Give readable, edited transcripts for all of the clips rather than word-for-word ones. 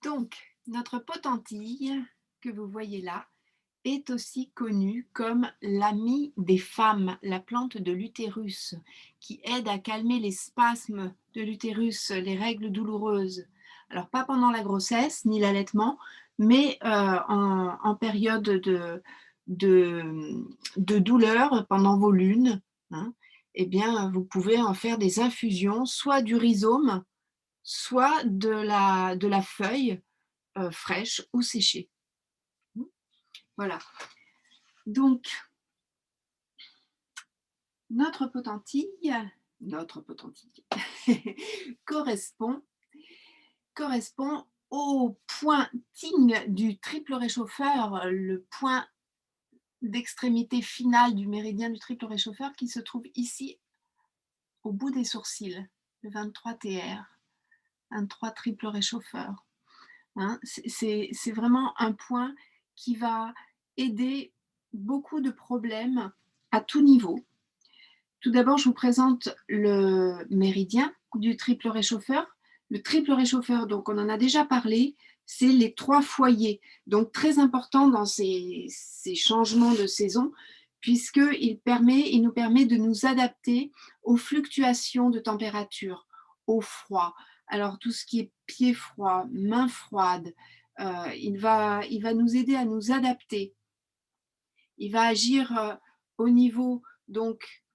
Donc, notre potentille que vous voyez là est aussi connue comme l'amie des femmes, la plante de l'utérus, qui aide à calmer les spasmes de l'utérus, les règles douloureuses. Alors, pas pendant la grossesse ni l'allaitement, mais en période de douleur pendant vos lunes, hein, eh bien, vous pouvez en faire des infusions, soit du rhizome, soit de la feuille fraîche ou séchée. Voilà. Donc, notre potentille, notre potentille correspond, correspond au pointing du triple réchauffeur, le point d'extrémité finale du méridien du triple réchauffeur qui se trouve ici au bout des sourcils, le 23 TR, 23 triple réchauffeur. Hein, c'est vraiment un point qui va aider beaucoup de problèmes à tout niveau. Tout d'abord, je vous présente le méridien du triple réchauffeur. Le triple réchauffeur, donc on en a déjà parlé, c'est les 3 foyers. Donc très important dans ces changements de saison, puisqu'il nous permet de nous adapter aux fluctuations de température, au froid. Alors tout ce qui est pieds froids, mains froides, il va nous aider à nous adapter. Il va agir au niveau donc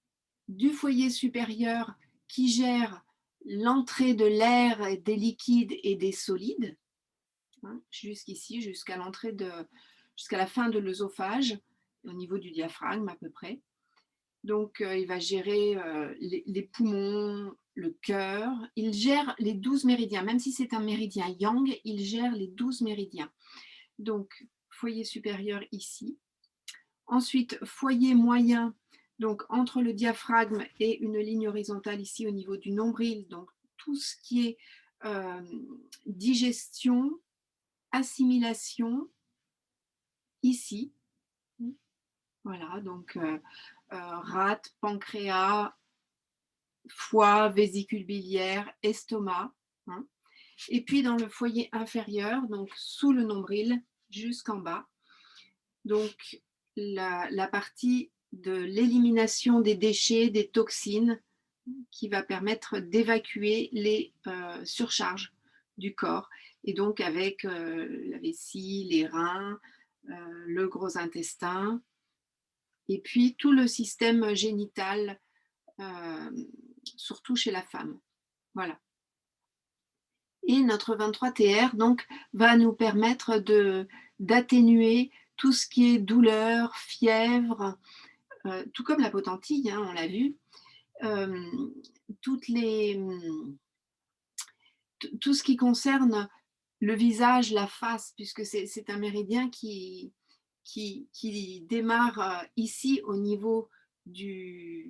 du foyer supérieur qui gère l'entrée de l'air, des liquides et des solides, hein, jusqu'ici, jusqu'à la fin de l'œsophage, au niveau du diaphragme à peu près. Donc, il va gérer les poumons, le cœur. Il gère les 12 méridiens. Même si c'est un méridien yang, il gère les 12 méridiens. Donc, foyer supérieur ici. Ensuite, foyer moyen, donc entre le diaphragme et une ligne horizontale ici au niveau du nombril. Donc, tout ce qui est digestion, assimilation, ici. Voilà, donc rate, pancréas, foie, vésicule biliaire, estomac. Hein. Et puis dans le foyer inférieur, donc sous le nombril jusqu'en bas, donc la partie de l'élimination des déchets, des toxines, qui va permettre d'évacuer les surcharges du corps. Et donc avec la vessie, les reins, le gros intestin, et puis tout le système génital, surtout chez la femme. Voilà. Et notre 23 TR donc, va nous permettre d'atténuer tout ce qui est douleur, fièvre, tout comme la potentille, hein, on l'a vu. Toutes les, tout ce qui concerne le visage, la face, puisque c'est un méridien qui démarre ici au niveau de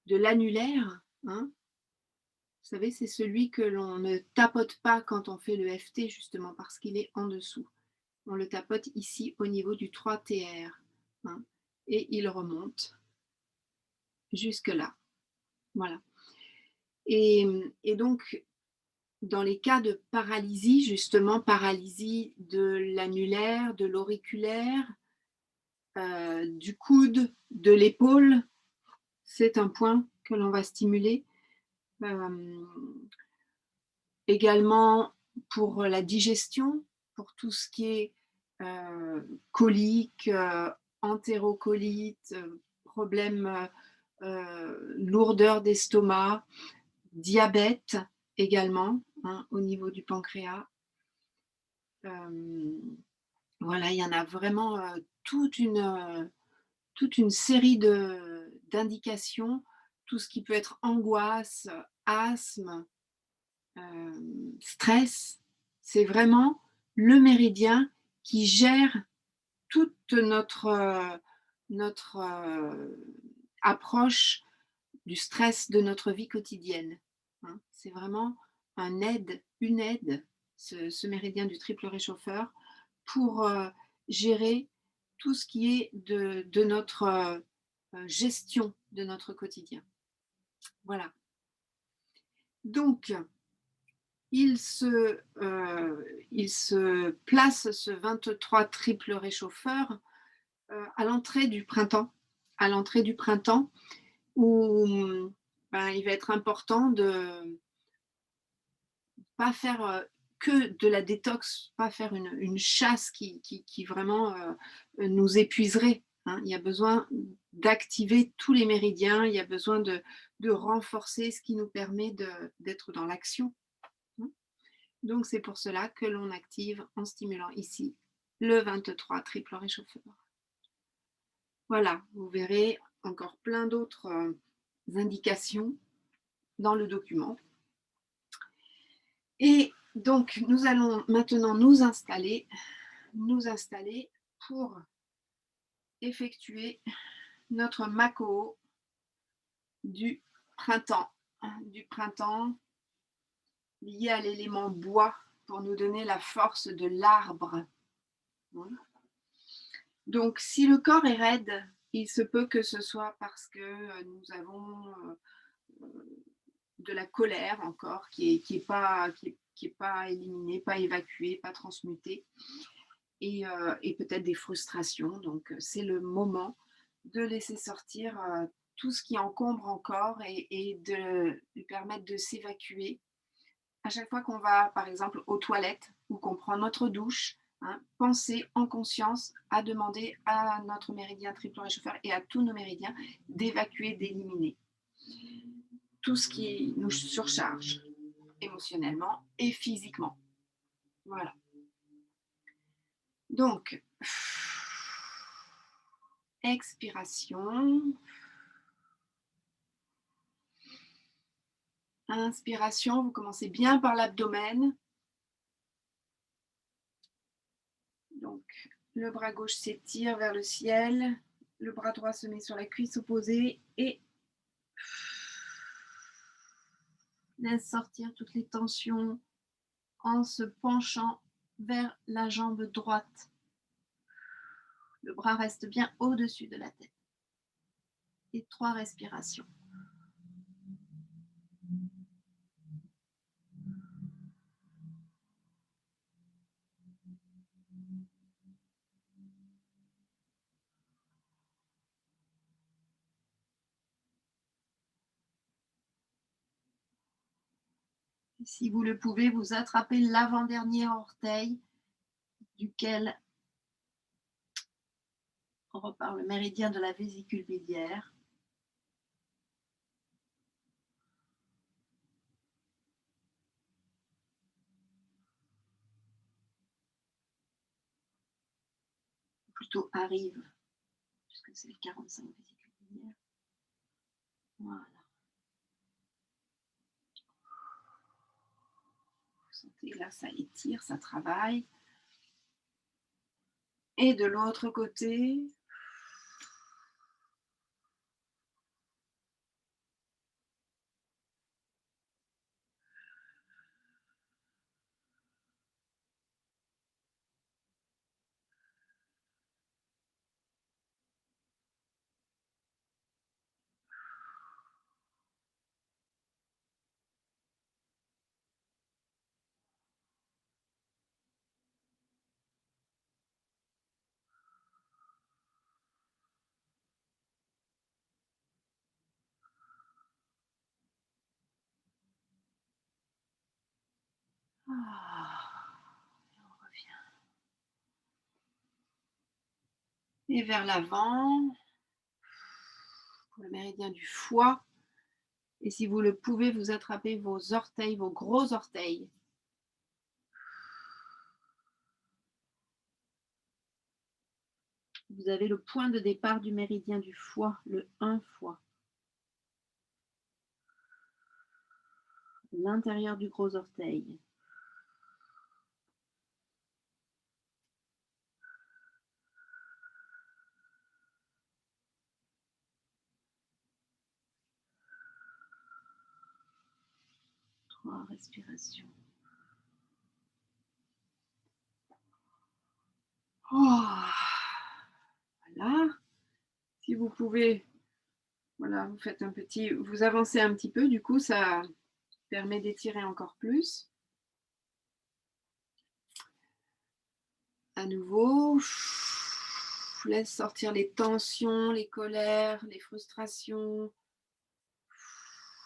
l'annulaire. Hein. Vous savez, c'est celui que l'on ne tapote pas quand on fait le FT, justement, parce qu'il est en dessous. On le tapote ici au niveau du 3 TR. Hein, et il remonte jusque là. Voilà. Et donc, dans les cas de paralysie, justement, paralysie de l'annulaire, de l'auriculaire, du coude, de l'épaule, c'est un point que l'on va stimuler. Également pour la digestion, pour tout ce qui est colique, entérocolite, problème, lourdeur d'estomac, diabète également, hein, au niveau du pancréas. Voilà, il y en a vraiment toute une série d'indications, tout ce qui peut être angoisse, asthme, stress. C'est vraiment le méridien qui gère toute notre approche du stress de notre vie quotidienne. Hein. C'est vraiment une aide, ce méridien du triple réchauffeur, pour gérer tout ce qui est de notre gestion de notre quotidien. Voilà. Donc, il il se place, ce 23 triple réchauffeur, à l'entrée du printemps. À l'entrée du printemps, où il va être important de pas faire que de la détox, pas faire une chasse qui vraiment nous épuiserait. Hein. Il y a besoin d'activer tous les méridiens, il y a besoin de renforcer ce qui nous permet d'être dans l'action. Donc c'est pour cela que l'on active en stimulant ici le 23 triple réchauffeur. Voilà, vous verrez encore plein d'autres indications dans le document. Et donc, nous allons maintenant nous installer pour effectuer notre Makō du printemps lié à l'élément bois pour nous donner la force de l'arbre. Donc, si le corps est raide, il se peut que ce soit parce que nous avons de la colère encore qui est pas éliminée, pas évacuée, pas transmutée, et peut-être des frustrations. Donc, c'est le moment de laisser sortir tout ce qui encombre encore et de lui permettre de s'évacuer. À chaque fois qu'on va, par exemple, aux toilettes ou qu'on prend notre douche, pensez en conscience à demander à notre méridien triple réchauffeur et à tous nos méridiens d'évacuer, d'éliminer tout ce qui nous surcharge émotionnellement et physiquement. Voilà. Donc, expiration. Inspiration, vous commencez bien par l'abdomen. Donc, le bras gauche s'étire vers le ciel, le bras droit se met sur la cuisse opposée et laisse sortir toutes les tensions en se penchant vers la jambe droite. Le bras reste bien au-dessus de la tête. Et 3 respirations. Et si vous le pouvez, vous attrapez l'avant-dernier orteil duquel repart le méridien de la vésicule biliaire. Plutôt arrive, puisque c'est le 45 vésicule biliaire. Voilà. Vous sentez là, ça étire, ça travaille. Et de l'autre côté, on revient. Et vers l'avant, pour le méridien du foie. Et si vous le pouvez, vous attrapez vos orteils, vos gros orteils. Vous avez le point de départ du méridien du foie, le 1 foie. L'intérieur du gros orteil. Respiration. Oh. Voilà. Si vous pouvez, voilà, vous faites un petit, vous avancez un petit peu, du coup, ça permet d'étirer encore plus. À nouveau, laisse sortir les tensions, les colères, les frustrations,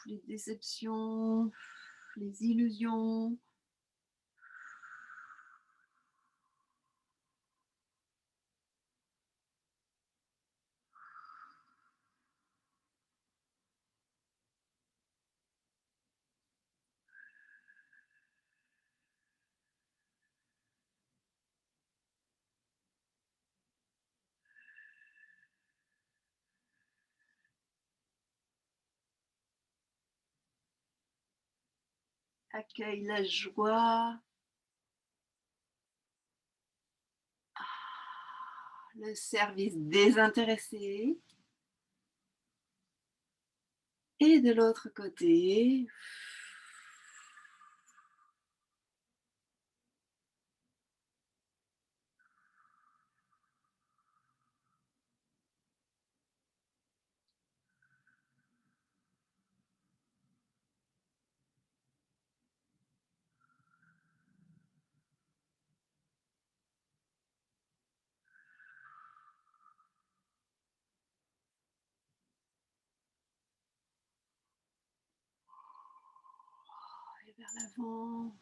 les déceptions, les illusions. Accueille la joie, le service désintéressé. Et de l'autre côté, et vers l'avant.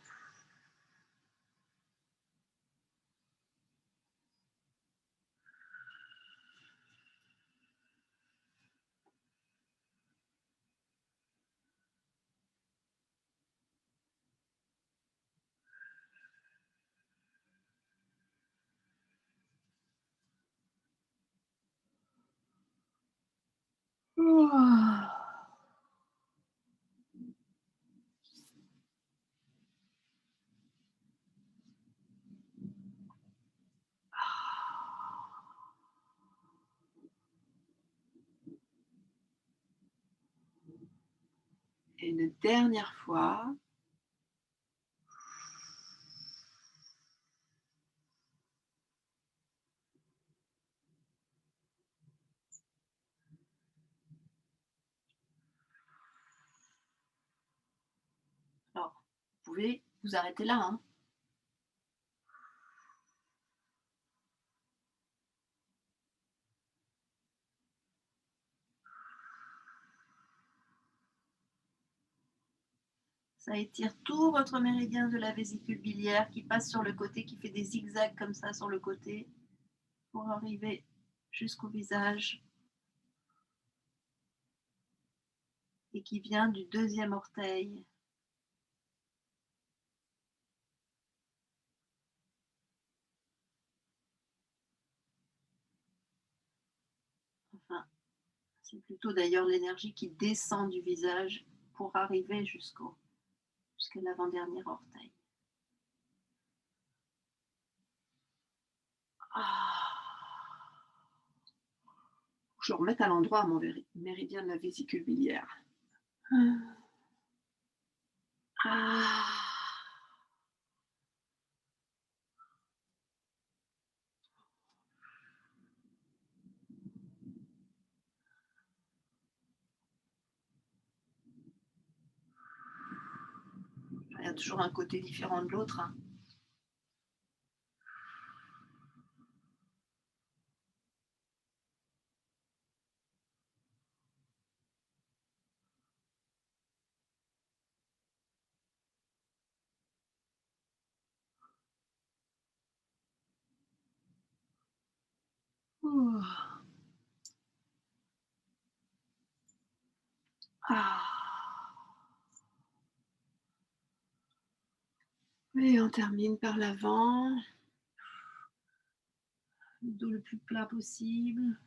Et une dernière fois. Alors, vous pouvez vous arrêter là, hein. Ça étire tout votre méridien de la vésicule biliaire qui passe sur le côté, qui fait des zigzags comme ça sur le côté pour arriver jusqu'au visage et qui vient du deuxième orteil. Enfin, c'est plutôt d'ailleurs l'énergie qui descend du visage pour arriver jusqu'à l'avant-dernier orteil. Je remette à l'endroit mon méridien de la vésicule biliaire. Ah. Il y a toujours un côté différent de l'autre, hein. Ouh. Ah. Et on termine par l'avant. Le dos le plus plat possible.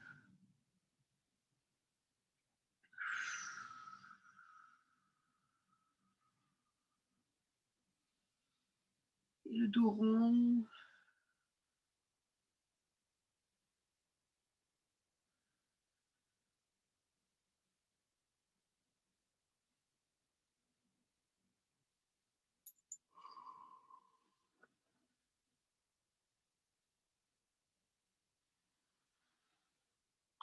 Et le dos rond.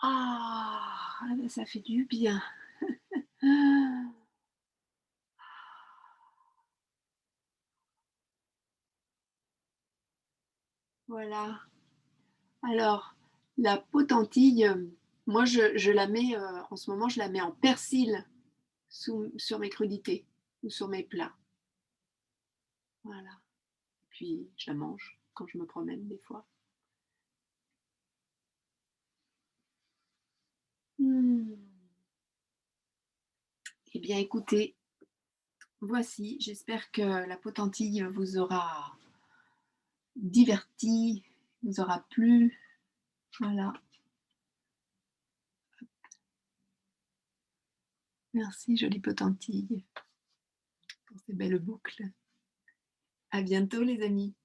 Ah, ça fait du bien. Voilà. Alors, la potentille, moi je la mets, en ce moment, je la mets en persil sur mes crudités ou sur mes plats. Voilà. Puis je la mange quand je me promène des fois. Mmh. Eh bien écoutez, voici, j'espère que la potentille vous aura diverti, vous aura plu. Voilà. Merci jolie potentille pour ces belles boucles. À bientôt les amis.